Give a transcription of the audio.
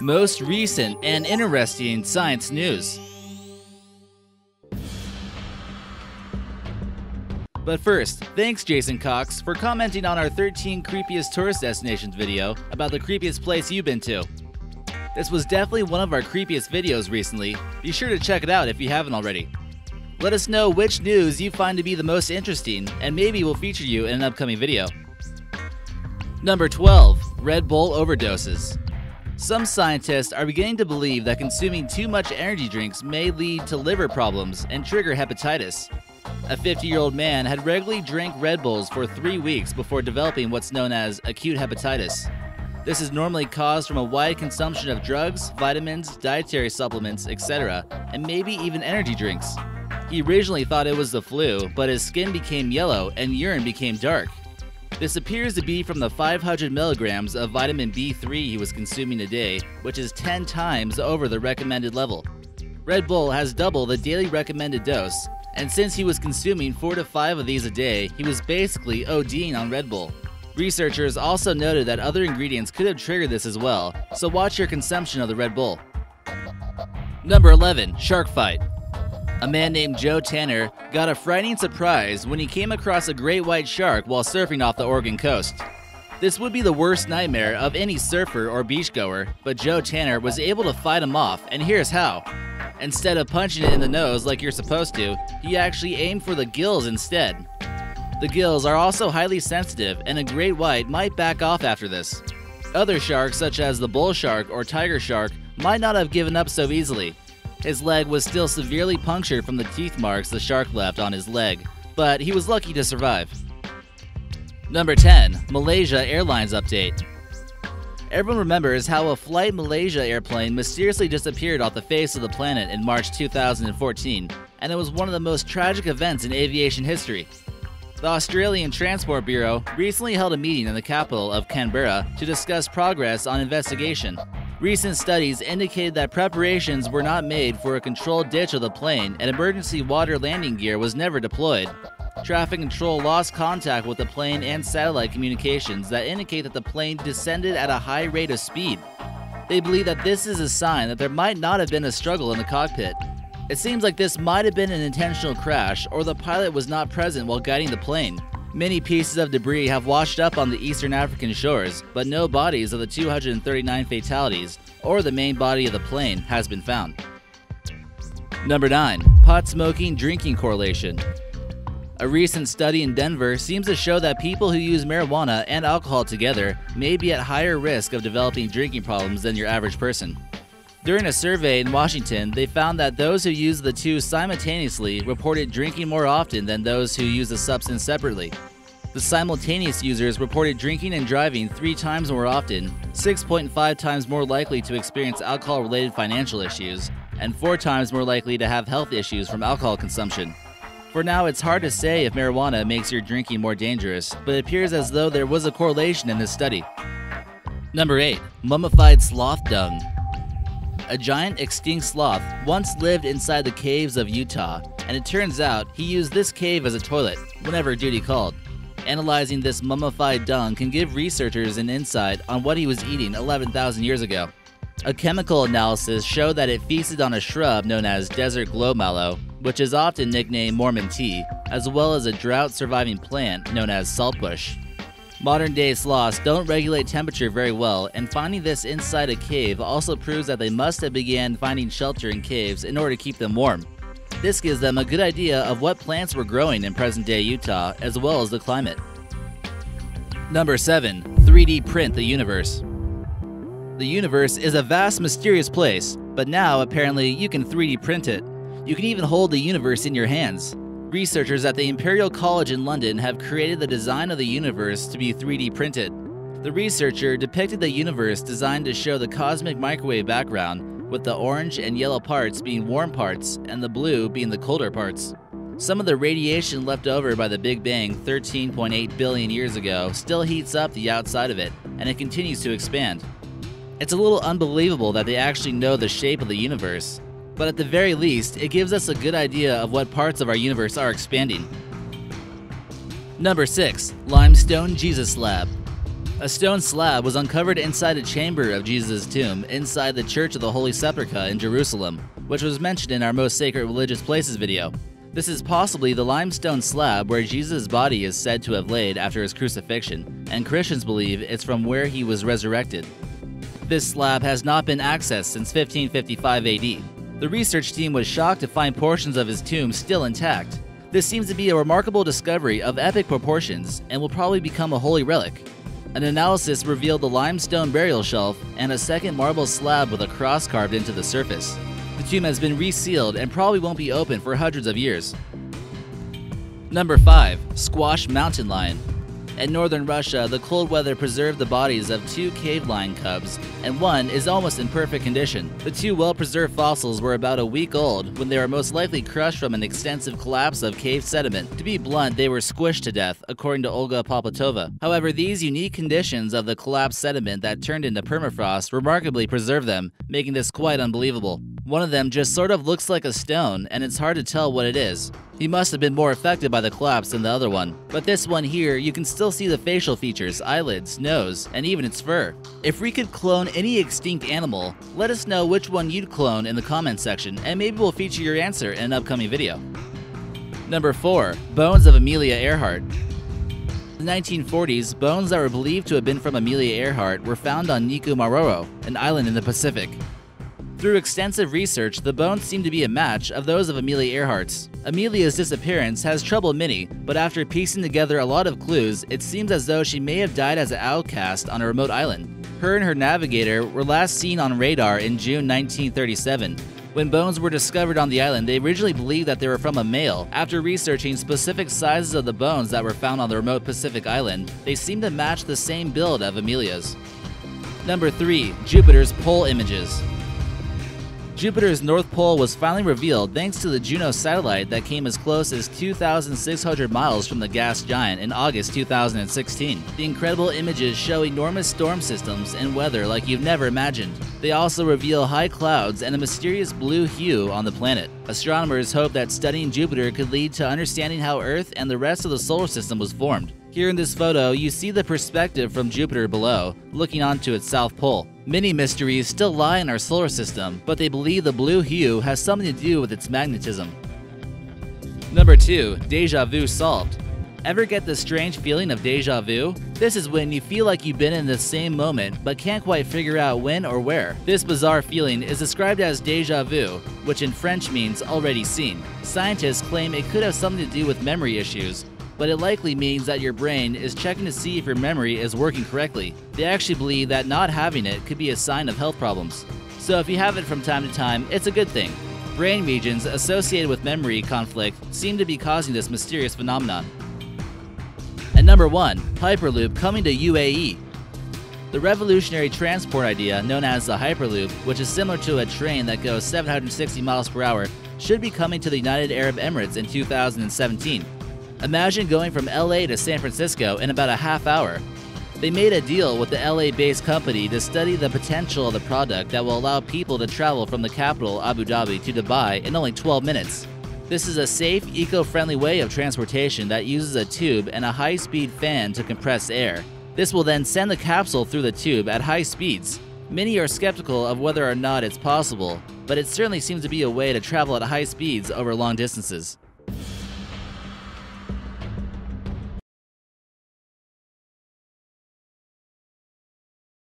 Most recent and interesting science news. But first, thanks Jason Cox for commenting on our 13 creepiest tourist destinations video about the creepiest place you've been to. This was definitely one of our creepiest videos recently. Be sure to check it out if you haven't already. Let us know which news you find to be the most interesting, and maybe we'll feature you in an upcoming video. Number 12. Red Bull Overdoses. Some scientists are beginning to believe that consuming too much energy drinks may lead to liver problems and trigger hepatitis. A 50-year-old man had regularly drank Red Bulls for 3 weeks before developing what's known as acute hepatitis. This is normally caused from a wide consumption of drugs, vitamins, dietary supplements, etc., and maybe even energy drinks. He originally thought it was the flu, but his skin became yellow and urine became dark. This appears to be from the 500 milligrams of vitamin B3 he was consuming a day, which is 10 times over the recommended level. Red Bull has double the daily recommended dose, and since he was consuming 4 to 5 of these a day, he was basically ODing on Red Bull. Researchers also noted that other ingredients could have triggered this as well, so watch your consumption of the Red Bull. Number 11. Shark Fight. A man named Joe Tanner got a frightening surprise when he came across a great white shark while surfing off the Oregon coast. This would be the worst nightmare of any surfer or beachgoer, but Joe Tanner was able to fight him off, and here's how. Instead of punching it in the nose like you're supposed to, he actually aimed for the gills instead. The gills are also highly sensitive, and a great white might back off after this. Other sharks, such as the bull shark or tiger shark, might not have given up so easily. His leg was still severely punctured from the teeth marks the shark left on his leg, but he was lucky to survive. Number 10. Malaysia Airlines update. Everyone remembers how a Flight Malaysia airplane mysteriously disappeared off the face of the planet in March 2014, and it was one of the most tragic events in aviation history. The Australian Transport Bureau recently held a meeting in the capital of Canberra to discuss progress on investigation. Recent studies indicated that preparations were not made for a controlled ditch of the plane, and emergency water landing gear was never deployed. Traffic control lost contact with the plane and satellite communications that indicate that the plane descended at a high rate of speed. They believe that this is a sign that there might not have been a struggle in the cockpit. It seems like this might have been an intentional crash, or the pilot was not present while guiding the plane. Many pieces of debris have washed up on the Eastern African shores, but no bodies of the 239 fatalities or the main body of the plane has been found. Number 9. Pot smoking drinking correlation. A recent study in Denver seems to show that people who use marijuana and alcohol together may be at higher risk of developing drinking problems than your average person. During a survey in Washington, they found that those who use the two simultaneously reported drinking more often than those who use the substance separately. The simultaneous users reported drinking and driving 3 times more often, 6.5 times more likely to experience alcohol-related financial issues, and 4 times more likely to have health issues from alcohol consumption. For now, it's hard to say if marijuana makes your drinking more dangerous, but it appears as though there was a correlation in this study. Number 8. Mummified Sloth Dung. A giant extinct sloth once lived inside the caves of Utah, and it turns out he used this cave as a toilet whenever duty called. Analyzing this mummified dung can give researchers an insight on what he was eating 11,000 years ago. A chemical analysis showed that it feasted on a shrub known as desert glow mallow, which is often nicknamed Mormon tea, as well as a drought-surviving plant known as saltbush. Modern-day sloths don't regulate temperature very well, and finding this inside a cave also proves that they must have began finding shelter in caves in order to keep them warm. This gives them a good idea of what plants were growing in present-day Utah, as well as the climate. Number 7. 3D print the universe. The universe is a vast, mysterious place, but now apparently you can 3D print it. You can even hold the universe in your hands. Researchers at the Imperial College in London have created the design of the universe to be 3D printed. The researcher depicted the universe designed to show the cosmic microwave background, with the orange and yellow parts being warm parts and the blue being the colder parts. Some of the radiation left over by the Big Bang 13.8 billion years ago still heats up the outside of it, and it continues to expand. It's a little unbelievable that they actually know the shape of the universe, but at the very least, it gives us a good idea of what parts of our universe are expanding. Number 6. Limestone Jesus Lab. A stone slab was uncovered inside a chamber of Jesus' tomb inside the Church of the Holy Sepulchre in Jerusalem, which was mentioned in our Most Sacred Religious Places video. This is possibly the limestone slab where Jesus' body is said to have laid after his crucifixion, and Christians believe it's from where he was resurrected. This slab has not been accessed since 1555 AD. The research team was shocked to find portions of his tomb still intact. This seems to be a remarkable discovery of epic proportions and will probably become a holy relic. An analysis revealed the limestone burial shelf and a second marble slab with a cross carved into the surface. The tomb has been resealed and probably won't be open for hundreds of years. Number 5. Squash Mountain Lion. In northern Russia, the cold weather preserved the bodies of 2 cave lion cubs, and one is almost in perfect condition. The 2 well-preserved fossils were about a week old when they were most likely crushed from an extensive collapse of cave sediment. To be blunt, they were squished to death, according to Olga Poplatova. However, these unique conditions of the collapsed sediment that turned into permafrost remarkably preserved them, making this quite unbelievable. One of them just sort of looks like a stone, and it's hard to tell what it is. He must have been more affected by the collapse than the other one. But this one here, you can still see the facial features, eyelids, nose, and even its fur. If we could clone any extinct animal, let us know which one you'd clone in the comments section, and maybe we'll feature your answer in an upcoming video. Number 4. Bones of Amelia Earhart. In the 1940s, bones that were believed to have been from Amelia Earhart were found on Niku Maroro, an island in the Pacific. Through extensive research, the bones seem to be a match of those of Amelia Earhart's. Amelia's disappearance has troubled many, but after piecing together a lot of clues, it seems as though she may have died as an outcast on a remote island. Her and her navigator were last seen on radar in June 1937. When bones were discovered on the island, they originally believed that they were from a male. After researching specific sizes of the bones that were found on the remote Pacific island, they seem to match the same build of Amelia's. Number 3. Jupiter's Pole Images. Jupiter's North Pole was finally revealed thanks to the Juno satellite that came as close as 2,600 miles from the gas giant in August 2016. The incredible images show enormous storm systems and weather like you've never imagined. They also reveal high clouds and a mysterious blue hue on the planet. Astronomers hope that studying Jupiter could lead to understanding how Earth and the rest of the solar system was formed. Here in this photo, you see the perspective from Jupiter below, looking onto its south pole. Many mysteries still lie in our solar system, but they believe the blue hue has something to do with its magnetism. Number 2. Deja vu solved. Ever get the strange feeling of deja vu? This is when you feel like you've been in the same moment, but can't quite figure out when or where. This bizarre feeling is described as deja vu, which in French means already seen. Scientists claim it could have something to do with memory issues, but it likely means that your brain is checking to see if your memory is working correctly. They actually believe that not having it could be a sign of health problems. So if you have it from time to time, it's a good thing. Brain regions associated with memory conflict seem to be causing this mysterious phenomenon. And number 1. Hyperloop coming to UAE. The revolutionary transport idea known as the Hyperloop, which is similar to a train that goes 760 miles per hour, should be coming to the United Arab Emirates in 2017. Imagine going from LA to San Francisco in about a half hour. They made a deal with the LA-based company to study the potential of the product that will allow people to travel from the capital, Abu Dhabi, to Dubai in only 12 minutes. This is a safe, eco-friendly way of transportation that uses a tube and a high-speed fan to compress air. This will then send the capsule through the tube at high speeds. Many are skeptical of whether or not it's possible, but it certainly seems to be a way to travel at high speeds over long distances.